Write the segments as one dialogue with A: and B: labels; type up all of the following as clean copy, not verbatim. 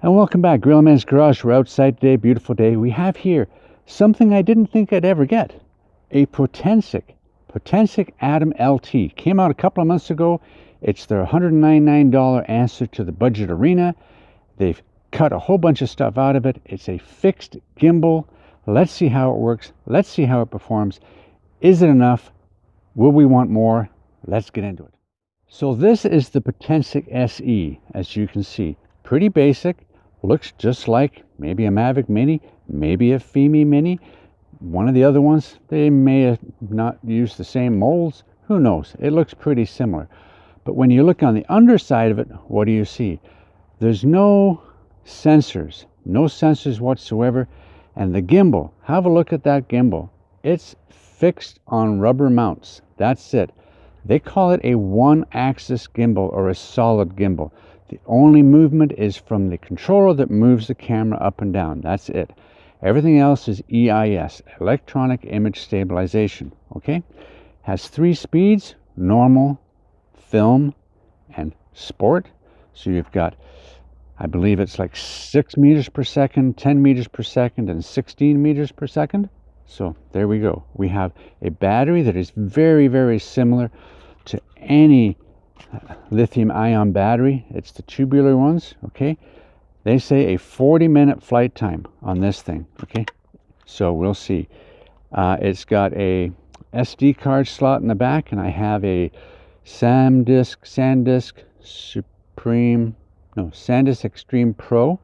A: And welcome back, Grill Man's Garage. We're outside today, beautiful day. We have here something I didn't think I'd ever get. A Potensic Atom LT. Came out a couple of months ago. It's their $199 answer to the budget arena. They've cut a whole bunch of stuff out of it. It's a fixed gimbal. Let's see how it works. Let's see how it performs. Is it enough? Will we want more? Let's get into it. So this is the Potensic SE, as you can see. Pretty basic. Looks just like maybe a Mavic Mini, maybe a Fimi Mini. One of the other ones, they may have not used the same molds. Who knows? It looks pretty similar. But when you look on the underside of it, what do you see? There's no sensors whatsoever. And the gimbal, have a look at that gimbal. It's fixed on rubber mounts. That's it. They call it a one-axis gimbal or a solid gimbal. The only movement is from the controller that moves the camera up and down. That's it. Everything else is EIS, electronic image stabilization. Okay? Has 3 speeds: normal, film, and sport. So you've got, I believe it's like 6 meters per second, 10 meters per second, and 16 meters per second. So there we go. We have a battery that is very, very similar to any lithium-ion battery. It's the tubular ones. Okay, they say a 40-minute flight time on this thing. Okay, so we'll see. It's got a SD card slot in the back, and I have a SanDisk Extreme Pro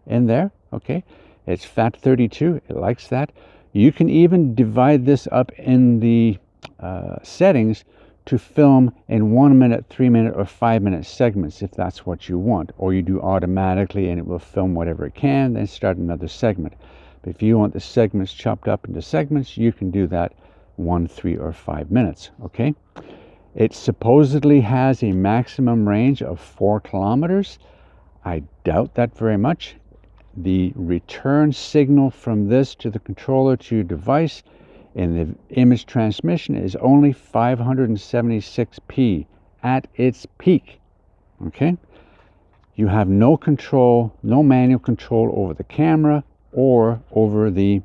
A: in there. Okay, it's FAT32. It likes that. You can even divide this up in the settings to film in 1 minute, 3 minute, or 5 minute segments if that's what you want. Or you do automatically and it will film whatever it can, then start another segment. But if you want the segments chopped up into segments, you can do that 1, 3, or 5 minutes. Okay. It supposedly has a maximum range of 4 kilometers. I doubt that very much. The return signal from this to the controller to your device in the image transmission is only 576p at its peak. Okay, you have no control, no manual control over the camera or over the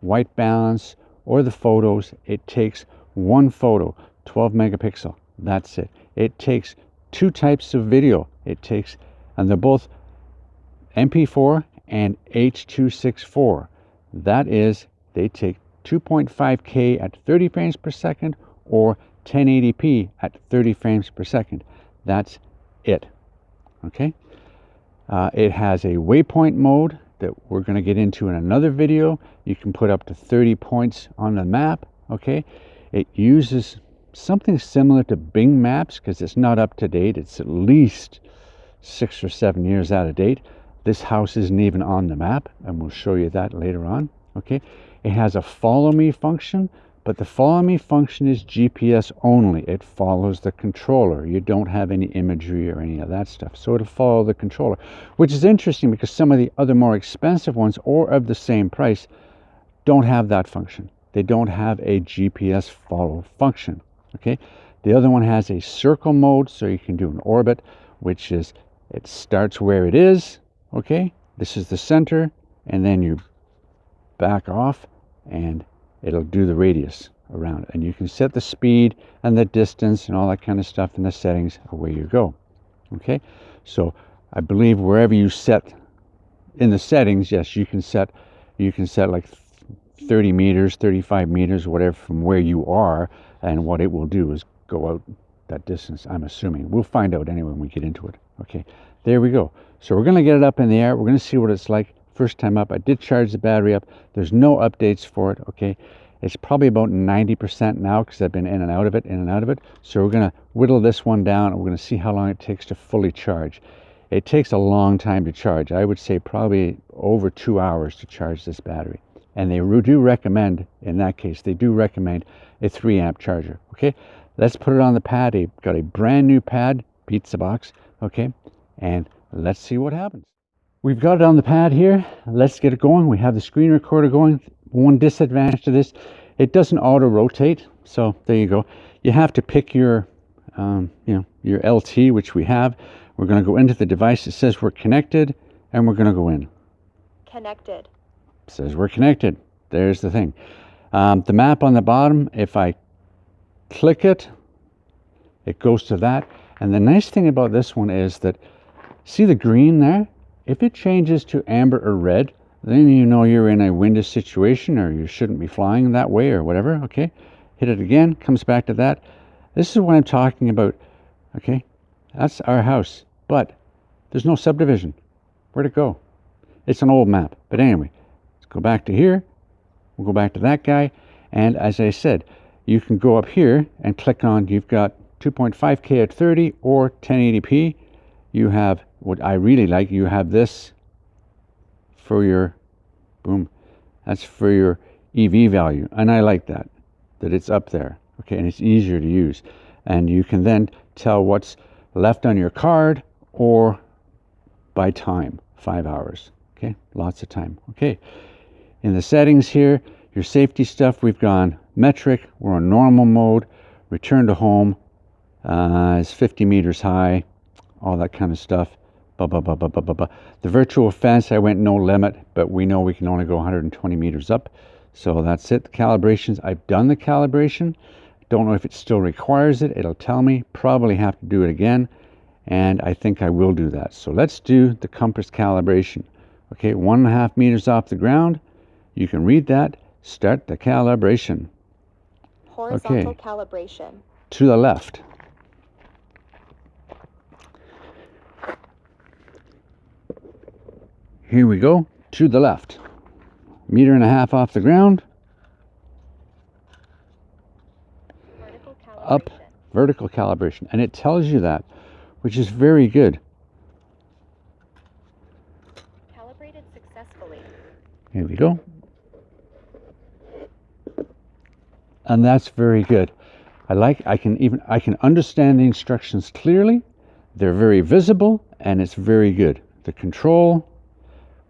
A: white balance or the photos. It takes one photo, 12 megapixel. That's it. It takes 2 types of video. And they're both MP4 and H.264. That is, they take 2.5K at 30 frames per second or 1080p at 30 frames per second. That's it. Okay. It has a waypoint mode that we're going to get into in another video. You can put up to 30 points on the map. Okay. It uses something similar to Bing Maps because it's not up to date. It's at least 6 or 7 years out of date. This house isn't even on the map, and we'll show you that later on. Okay. It has a follow me function, but the follow me function is GPS only. It follows the controller. You don't have any imagery or any of that stuff. So it'll follow the controller, which is interesting because some of the other more expensive ones or of the same price don't have that function. They don't have a GPS follow function. Okay. The other one has a circle mode, so you can do an orbit, which is, it starts where it is. Okay. This is the center, and then you back off and it'll do the radius around it, and you can set the speed and the distance and all that kind of stuff in the settings. Away you go. Okay, so I believe wherever you set in the settings, yes, you can set like 30 meters, 35 meters, whatever, from where you are, and what it will do is go out that distance, I'm assuming. We'll find out anyway when we get into it. Okay, there we go. So we're going to get it up in the air. We're going to see what it's like first time up. I did charge the battery up. There's no updates for it. Okay, it's probably about 90% now because I've been in and out of it. So we're going to whittle this one down, and we're going to see how long it takes to fully charge. It takes a long time to charge. I would say probably over 2 hours to charge this battery. And they do recommend, in that case, they do recommend a 3-amp charger. Okay, let's put it on the pad. I've got a brand new pad, pizza box. Okay, and let's see what happens. We've got it on the pad here. Let's get it going. We have the screen recorder going. One disadvantage to this, it doesn't auto rotate. So there you go. You have to pick your, your LT, which we have. We're going to go into the device. It says we're connected. and we're going to go in.
B: Connected.
A: It says we're connected. There's the thing. The map on the bottom, if I click it, it goes to that. And the nice thing about this one is that, see the green there? If it changes to amber or red, then you know you're in a windy situation or you shouldn't be flying that way or whatever, okay? Hit it again, comes back to that. This is what I'm talking about, okay? That's our house, but there's no subdivision. Where'd it go? It's an old map, but anyway, let's go back to here. We'll go back to that guy, and as I said, you can go up here and click on, you've got 2.5K at 30 or 1080p. You have, what I really like, you have this for your, boom, that's for your EV value, and I like that it's up there, okay, and it's easier to use. And you can then tell what's left on your card or by time, 5 hours, okay, lots of time, okay. In the settings here, your safety stuff, we've gone metric, we're on normal mode, return to home, is 50 meters high, all that kind of stuff. The virtual fence, I went no limit, but we know we can only go 120 meters up. So that's it. The calibrations, I've done the calibration. Don't know if it still requires it. It'll tell me. Probably have to do it again. And I think I will do that. So let's do the compass calibration. Okay, 1.5 meters off the ground. You can read that. Start the calibration.
B: Horizontal calibration.
A: To the left. Here we go, to the left. 1.5 meters off the ground.
B: Vertical calibration.
A: Up, vertical calibration. And it tells you that, which is very good.
B: Calibrated successfully.
A: Here we go. And that's very good. I can understand the instructions clearly. They're very visible and it's very good. The control,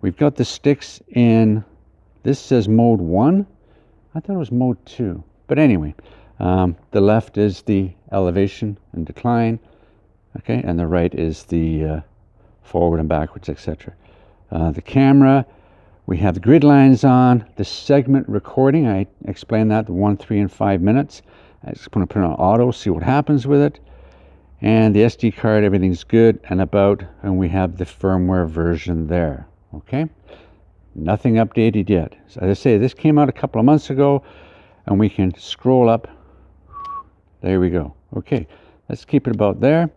A: we've got the sticks in, this says mode 1. I thought it was mode 2. But anyway, the left is the elevation and decline, okay, and the right is the forward and backwards, etc. The camera, we have the grid lines on, the segment recording, I explained that, the 1, 3, and 5 minutes. I'm just going to put it on auto, see what happens with it. And the SD card, everything's good and we have the firmware version there, okay? Nothing updated yet. So as I say, this came out a couple of months ago, and we can scroll up. There we go. Okay, let's keep it about there.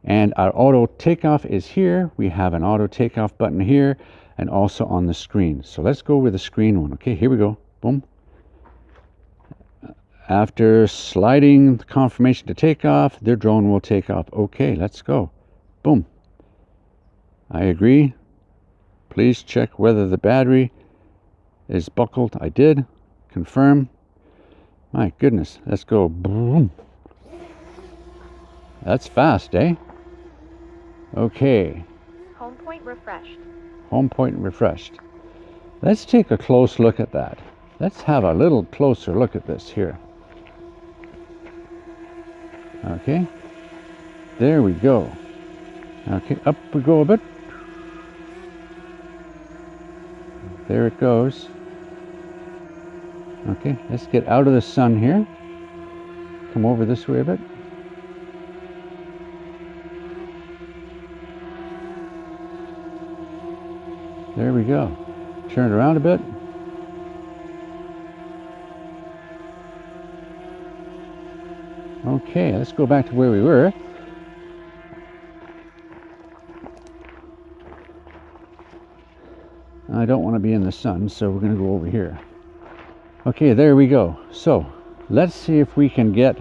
A: And our auto takeoff is here. We have an auto takeoff button here and also on the screen. So let's go with the screen one. Okay, here we go. Boom. After sliding the confirmation to takeoff, their drone will take off. Okay, let's go. Boom. I agree. Please check whether the battery is buckled. I did. Confirm. My goodness, let's go. Boom. That's fast, eh? Okay.
B: Home point refreshed.
A: Home point refreshed. Let's take a close look at that. Let's have a little closer look at this here. Okay. There we go. Okay, up we go a bit. There it goes. Okay, let's get out of the sun here. Come over this way a bit. There we go. Turn it around a bit. Okay, let's go back to where we were. I don't want to be in the sun, so we're going to go over here. Okay, there we go. So let's see if we can get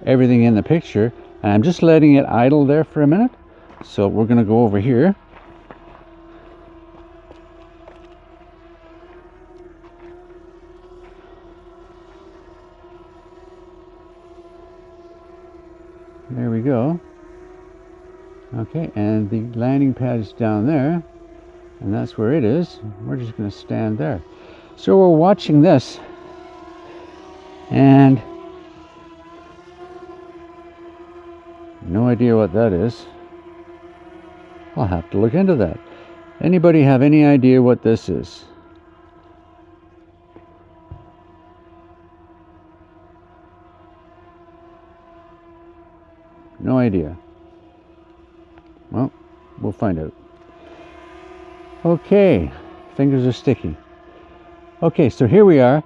A: everything in the picture. And I'm just letting it idle there for a minute. So we're going to go over here. There we go. Okay, and the landing pad is down there. And that's where it is. We're just going to stand there. So we're watching this. And no idea what that is. I'll have to look into that. Anybody have any idea what this is? No idea. Well, we'll find out. Okay, fingers are sticky. Okay, so here we are,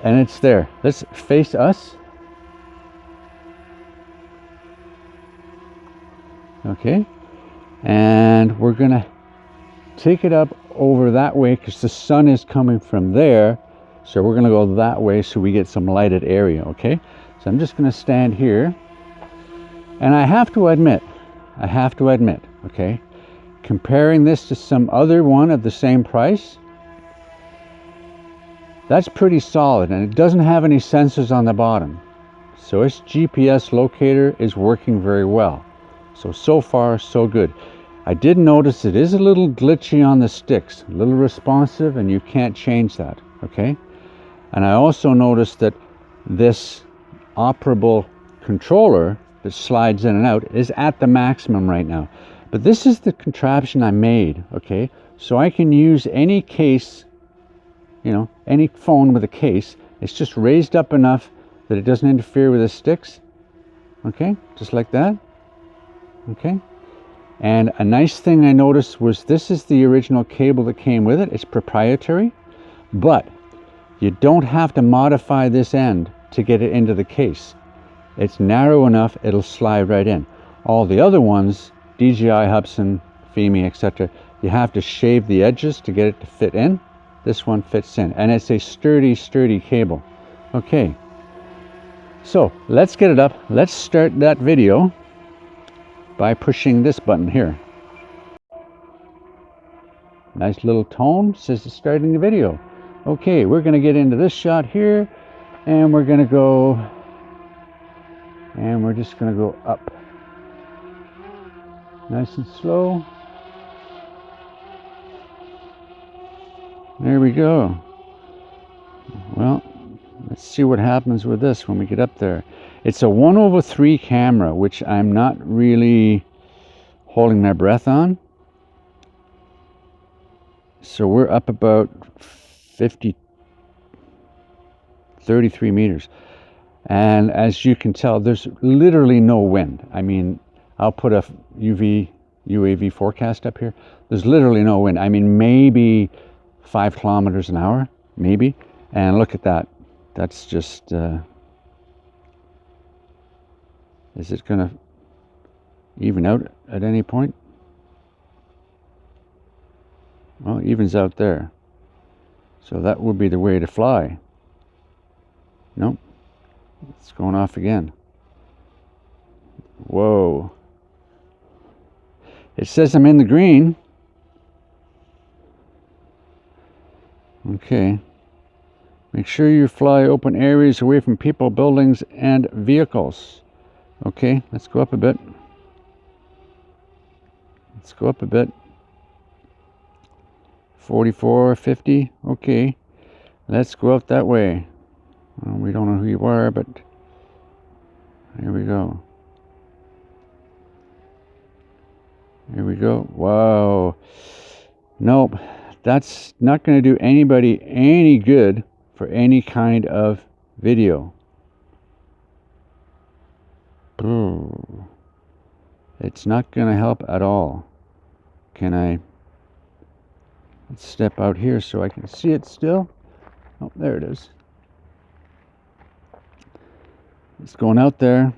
A: and it's there. Let's face us. Okay, and we're gonna take it up over that way because the sun is coming from there. So we're gonna go that way so we get some lighted area, okay? So I'm just gonna stand here, and I have to admit, okay, comparing this to some other one of the same price, that's pretty solid, and it doesn't have any sensors on the bottom. So its GPS locator is working very well. So far, so good. I did notice it is a little glitchy on the sticks, a little responsive, and you can't change that, okay? And I also noticed that this operable controller that slides in and out is at the maximum right now. But this is the contraption I made, okay? So I can use any case, you know, any phone with a case. It's just raised up enough that it doesn't interfere with the sticks, okay? Just like that, okay? And a nice thing I noticed was this is the original cable that came with it. It's proprietary, but you don't have to modify this end to get it into the case. It's narrow enough, it'll slide right in. All the other ones, DJI, Hubsan, Fimi, etc., you have to shave the edges to get it to fit in. This one fits in, and it's a sturdy cable. Okay, so let's get it up. Let's start that video by pushing this button here. Nice little tone, says it's starting the video. Okay, we're gonna get into this shot here, and we're gonna go, and we're just gonna go up. Nice and slow. There we go. Well, let's see what happens with this when we get up there. It's a 1/3 camera, which I'm not really holding my breath on. So we're up about 33 meters. And as you can tell, there's literally no wind. I mean, I'll put a UAV forecast up here. There's literally no wind. I mean, maybe 5 kilometers an hour, maybe. And look at that. That's just, is it gonna even out at any point? Well, it evens out there. So that would be the way to fly. Nope. It's going off again. Whoa. It says I'm in the green. Okay. Make sure you fly open areas away from people, buildings, and vehicles. Okay, let's go up a bit. Let's go up a bit. 44, 50. Okay. Let's go out that way. Well, we don't know who you are, but here we go. Here we go. Wow. Nope. That's not going to do anybody any good for any kind of video. Ooh. It's not going to help at all. Can I? Let's step out here so I can see it still. Oh, there it is. It's going out there.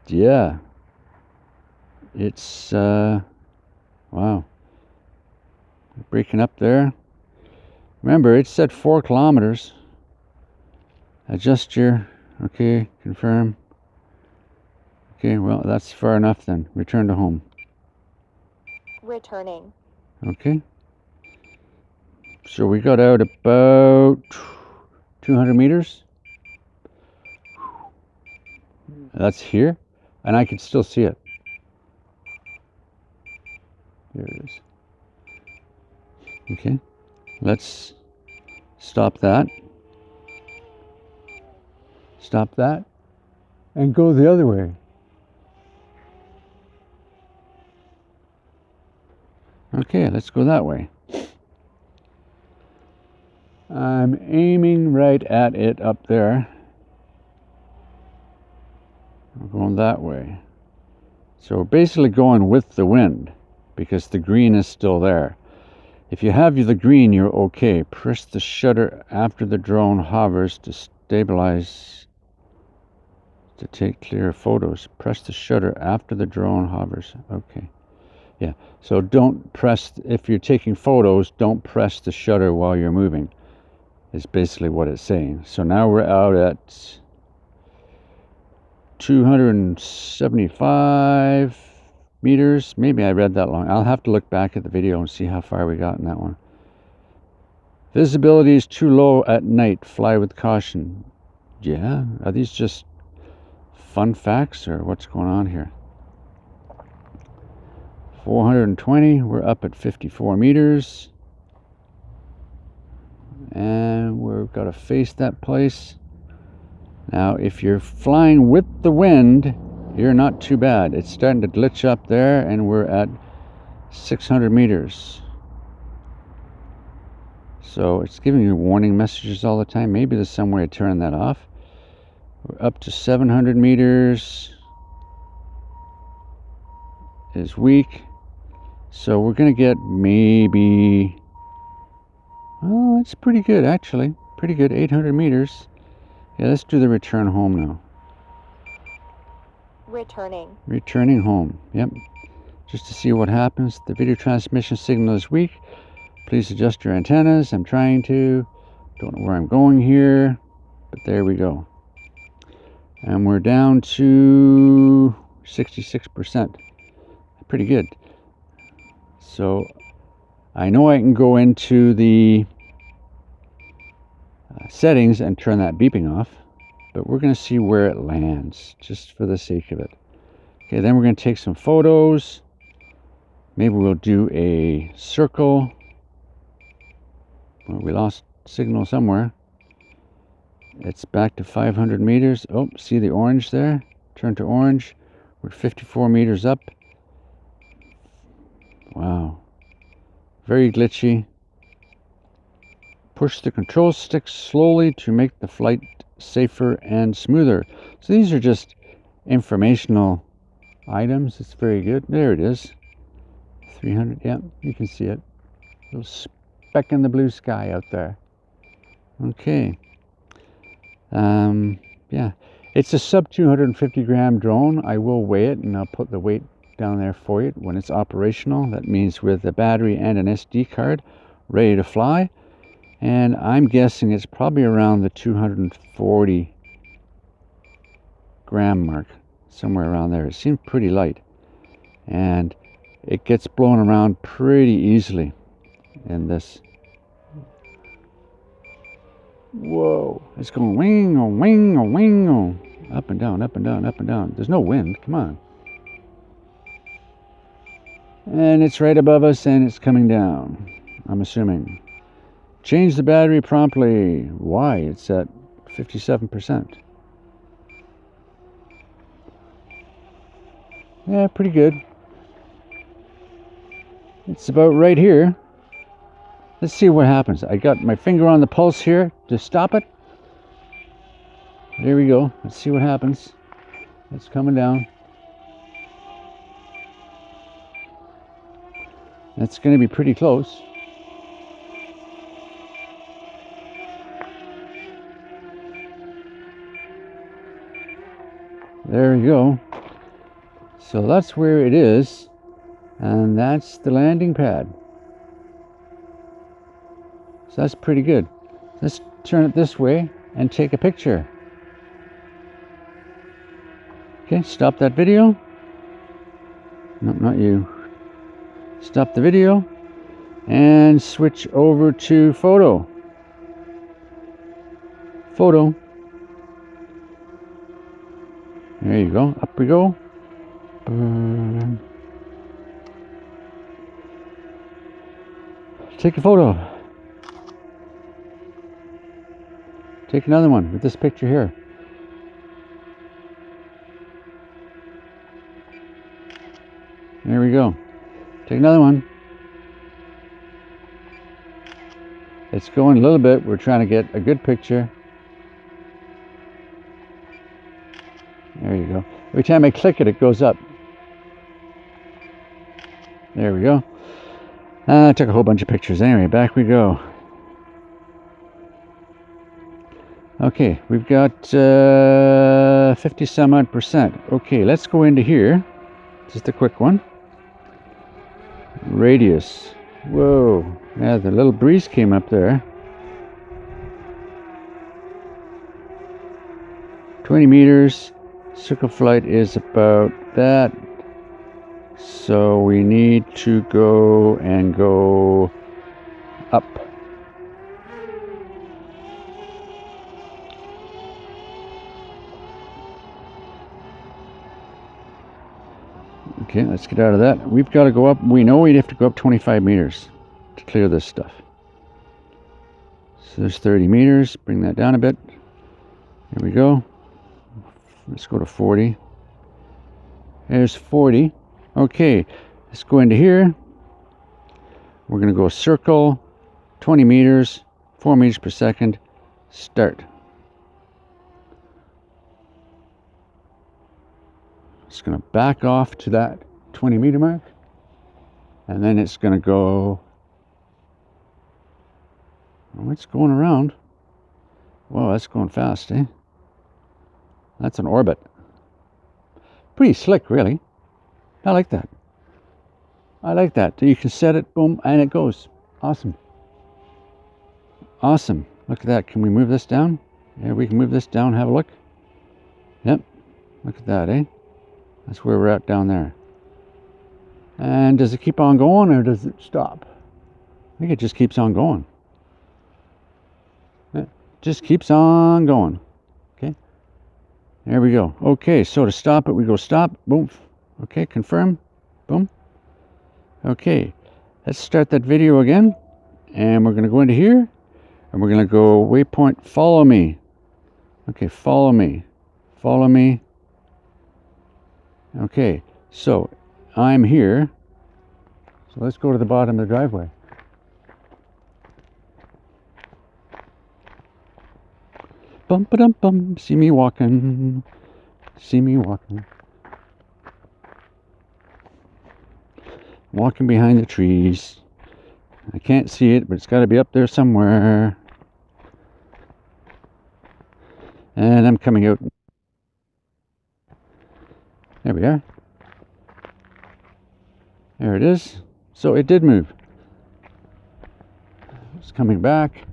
A: Yeah. It's, wow. Breaking up there. Remember, it's set 4 kilometers. Adjust your, okay, confirm. Okay, well, that's far enough then. Return to home.
B: Returning.
A: Okay. So we got out about 200 meters. That's here, and I can still see it. There it is. Okay, let's stop that. Stop that, and go the other way. Okay, let's go that way. I'm aiming right at it up there. We're going that way. So we're basically going with the wind because the green is still there. If you have the green, you're okay. Press the shutter after the drone hovers to stabilize, to take clear photos. Press the shutter after the drone hovers. Okay. Yeah. So don't press, if you're taking photos, don't press the shutter while you're moving. Is basically what it's saying. So now we're out at 275 meters. Maybe I read that long. I'll have to look back at the video and see how far we got in that one. Visibility is too low at night. Fly with caution. Yeah, are these just fun facts or what's going on here? 420, we're up at 54 meters. And we've got to face that place. Now, if you're flying with the wind, you're not too bad. It's starting to glitch up there, and we're at 600 meters. So it's giving you warning messages all the time. Maybe there's some way to turn that off. We're up to 700 meters. Is weak. So we're going to get maybe... Oh, it's pretty good, actually. Pretty good, 800 meters. Yeah, let's do the return home now. Returning home, yep. Just to see what happens. The video transmission signal is weak. Please adjust your antennas. I'm trying to. Don't know where I'm going here, but there we go. And we're down to 66%. Pretty good. So I know I can go into the settings and turn that beeping off, but we're going to see where it lands just for the sake of it. Okay, then we're going to take some photos. Maybe we'll do a circle. Well, we lost signal somewhere. It's back to 500 meters. Oh, see the orange there? Turn to orange. We're 54 meters up. Wow. Very glitchy. Push the control stick slowly to make the flight safer and smoother. So these are just informational items. It's very good. There it is. 300. Yeah, you can see it. Little speck in the blue sky out there. Okay. Yeah, it's a sub 250 gram drone. I will weigh it and I'll put the weight down there for you when it's operational. That means with a battery and an SD card ready to fly. And I'm guessing it's probably around the 240 gram mark, somewhere around there. It seems pretty light, and it gets blown around pretty easily in this. Whoa, it's going wing, oh, wing, oh, wing, oh. Up and down, up and down, up and down. There's no wind, come on. And it's right above us and it's coming down, I'm assuming. Change the battery promptly. Why? It's at 57%. Yeah, pretty good. It's about right here. Let's see what happens. I got my finger on the pulse here to stop it. There we go. Let's see what happens. It's coming down. It's going to be pretty close. There we go. So that's where it is. And that's the landing pad. So that's pretty good. Let's turn it this way and take a picture. Okay, stop that video. No, not you. Stop the video and switch over to photo. Photo. There you go. Up we go. Take a photo. Take another one with this picture here. There we go. Take another one. It's going a little bit. We're trying to get a good picture. There you go. Every time I click it, it goes up. There we go. I took a whole bunch of pictures. Anyway, back we go. Okay, we've got 50 some odd percent. Okay, let's go into here. Just a quick one. Radius. Whoa. Yeah, the little breeze came up there. 20 meters. Circle flight is about that. So we need to go up. Okay, let's get out of that. We've got to go up. We know we have to go up 25 meters to clear this stuff. So there's 30 meters. Bring that down a bit. There we go. Let's go to 40. There's 40. Okay, let's go into here. We're going to go circle, 20 meters, 4 meters per second. Start. It's going to back off to that 20 meter mark. And then it's going to go. Oh, it's going around. Whoa, that's going fast, eh? That's an orbit. Pretty slick, really. I like that. I like that. You can set it, boom, and it goes. Awesome. Awesome. Look at that. Can we move this down? Yeah, we can move this down. Have a look. Yep. Look at that, eh? That's where we're at down there. And does it keep on going or does it stop? I think it just keeps on going. It just keeps on going. Okay. There we go. Okay, so to stop it, we go stop. Boom. Okay, confirm. Boom. Okay, let's start that video again. And we're going to go into here. And we're going to go waypoint, follow me. Okay, follow me. Follow me. Okay, so I'm here. So let's go to the bottom of the driveway. Bum ba dum bum. See me walking. See me walking. Walking behind the trees. I can't see it, but it's got to be up there somewhere. And I'm coming out. There we are. There it is. So it did move. It's coming back.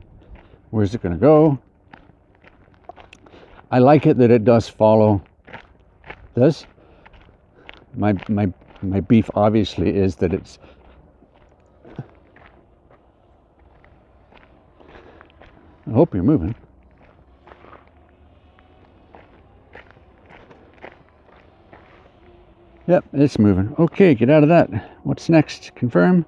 A: Where's it going to go? I like it that it does follow this. My beef obviously is that it's I hope you're moving. Yep, it's moving. Okay, get out of that. What's next? Confirm.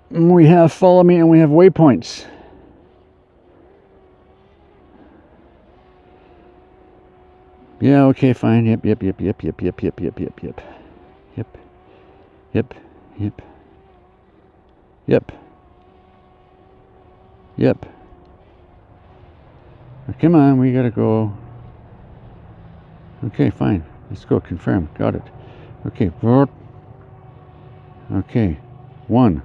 A: We have follow me and we have waypoints. Yeah, okay, fine. Yep. Yep. Come on, we gotta go. Okay, fine. Let's go confirm. Got it. Okay. Okay. 1.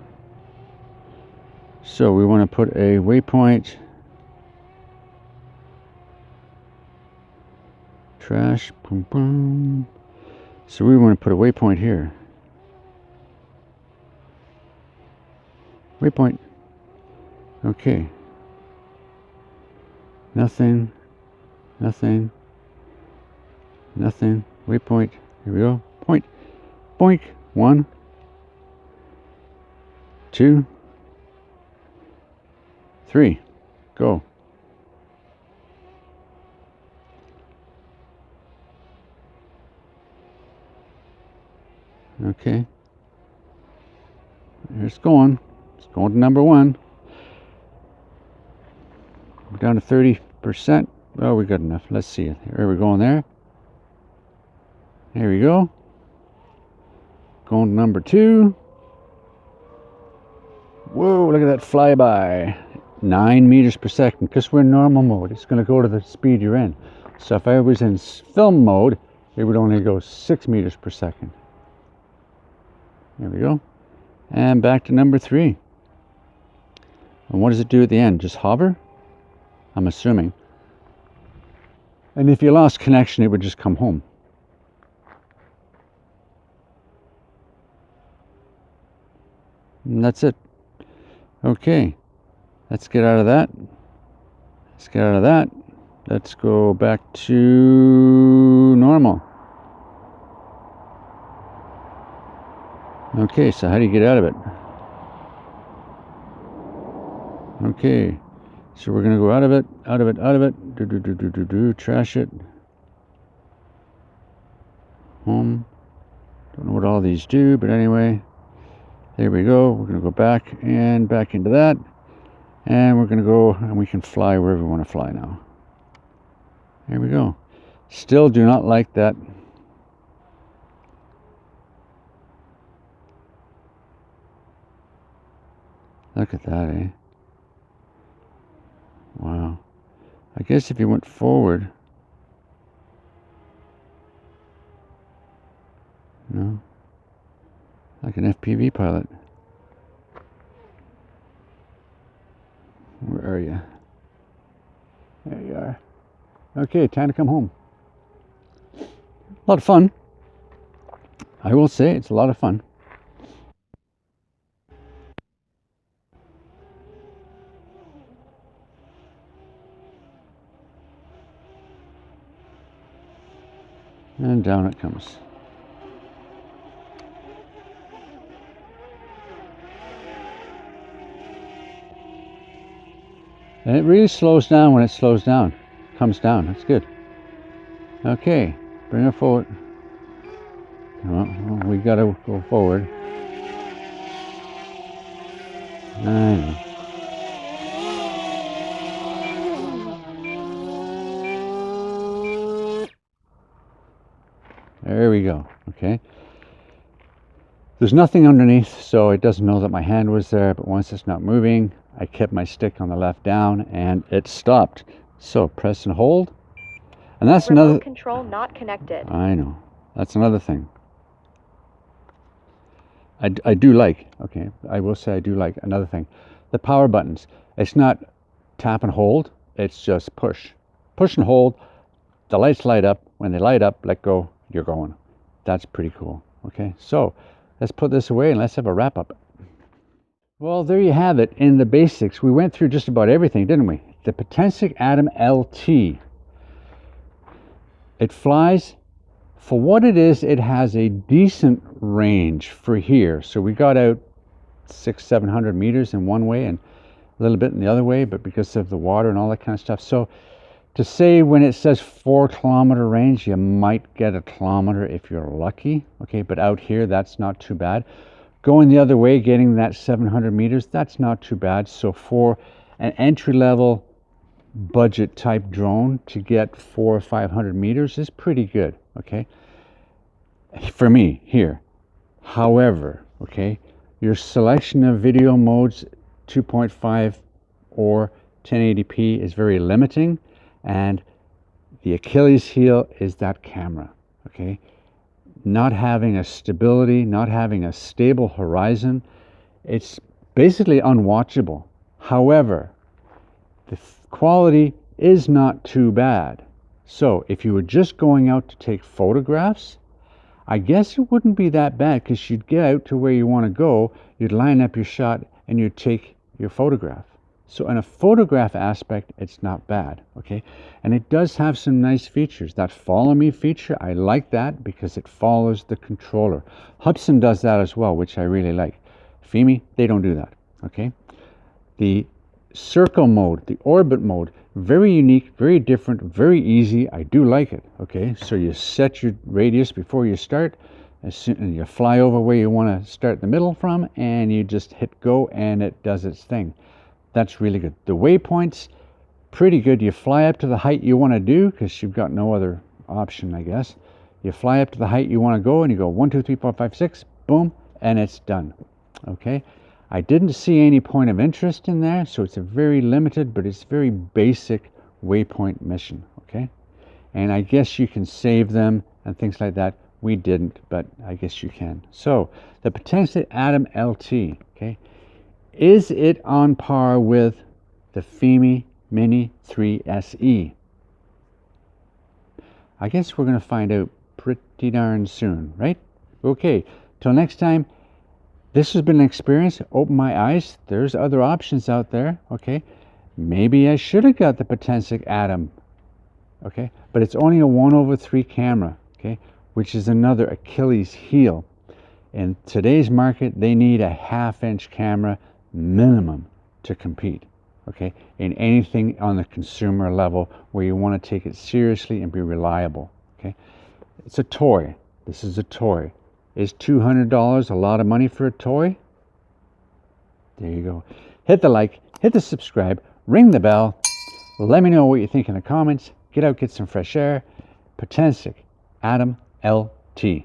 A: So we want to put a waypoint. Trash. Boom, boom. So we want to put a waypoint here. Waypoint. Okay. Nothing. Nothing. Nothing. Waypoint. Here we go. Point. Boink. 1. 2. 3. Go. Okay. It's going. It's going to number 1. We're down to 30%. Oh, we got enough. Let's see it. Here we're going there. There we go. Going to number 2. Whoa, look at that flyby. 9 meters per second. Because we're in normal mode, it's going to go to the speed you're in. So if I was in film mode, it would only go 6 meters per second. There we go. And back to number 3. And what does it do at the end? Just hover? I'm assuming. And if you lost connection, it would just come home. And that's it. Okay. Let's get out of that. Let's get out of that. Let's go back to normal. Okay, so how do you get out of it? Okay, so we're going to go out of it, out of it, out of it. Trash it. Home. Don't know what all these do, but anyway. There we go. We're going to go back and back into that. And we're going to go, and we can fly wherever we want to fly now. There we go. Still do not like that. Look at that, eh? Wow. I guess if you went forward. No. Like an FPV pilot. Where are you? There you are. Okay, time to come home. A lot of fun. I will say it's a lot of fun. And down it comes. And it really slows down when it slows down. Comes down. That's good. Okay, bring it forward. Well, we gotta go forward. I know. There we go. Okay. There's nothing underneath, so it doesn't know that my hand was there, but once it's not moving, I kept my stick on the left down and it stopped. So press and hold. And that's
B: Remote
A: another
B: control not connected.
A: I know. That's another thing. I do like, okay, I will say I do like another thing. The power buttons. It's not tap and hold, it's just push. Push and hold. The lights light up. When they light up, let go, you're going. That's pretty cool. Okay, so let's put this away and let's have a wrap up. Well, there you have it. In the basics, we went through just about everything, didn't we? The Potensic Atom LT. It flies. For what it is, it has a decent range for here. So we got out 600-700 meters in one way and a little bit in the other way, but because of the water and all that kind of stuff. So to say when it says 4-kilometer range, you might get a kilometer if you're lucky. Okay, but out here, that's not too bad. Going the other way, getting that 700 meters, that's not too bad. So for an entry-level budget type drone to get 400 or 500 meters is pretty good. Okay, for me here. However, okay, your selection of video modes 2.5 or 1080p is very limiting, and the Achilles heel is that camera. Okay, not having a stability, not having a stable horizon, it's basically unwatchable. However, the quality is not too bad. So if you were just going out to take photographs, I guess it wouldn't be that bad, because you'd get out to where you want to go, you'd line up your shot, and you'd take your photograph. So in a photograph aspect, it's not bad, okay? And it does have some nice features. That follow me feature, I like that because it follows the controller. Hubsan does that as well, which I really like. Fimi, they don't do that, okay? The circle mode, the orbit mode, very unique, very different, very easy. I do like it. Okay, so you set your radius before you start, and you fly over where you want to start the middle from, and you just hit go and it does its thing. That's really good. The waypoints, pretty good. You fly up to the height you want to do, because you've got no other option, I guess. You fly up to the height you want to go, and you go 1 2 3 4 5 6, boom, and it's done. Okay, I didn't see any point of interest in there, so it's a very limited, but it's very basic waypoint mission, okay? And I guess you can save them and things like that. We didn't, but I guess you can. So the Potensic Atom LT, okay? Is it on par with the FIMI Mini 3 SE? I guess we're going to find out pretty darn soon, right? Okay, till next time, this has been an experience. Open my eyes. There's other options out there, okay? Maybe I should have got the Potensic Atom, okay? But it's only a 1/3 camera, okay? Which is another Achilles heel. In today's market, they need a 1/2-inch camera minimum to compete, okay? In anything on the consumer level where you want to take it seriously and be reliable, okay? It's a toy. This is a toy. Is $200 a lot of money for a toy? There you go. Hit the like, hit the subscribe, ring the bell. Let me know what you think in the comments. Get out, get some fresh air. Potensic Atom LT.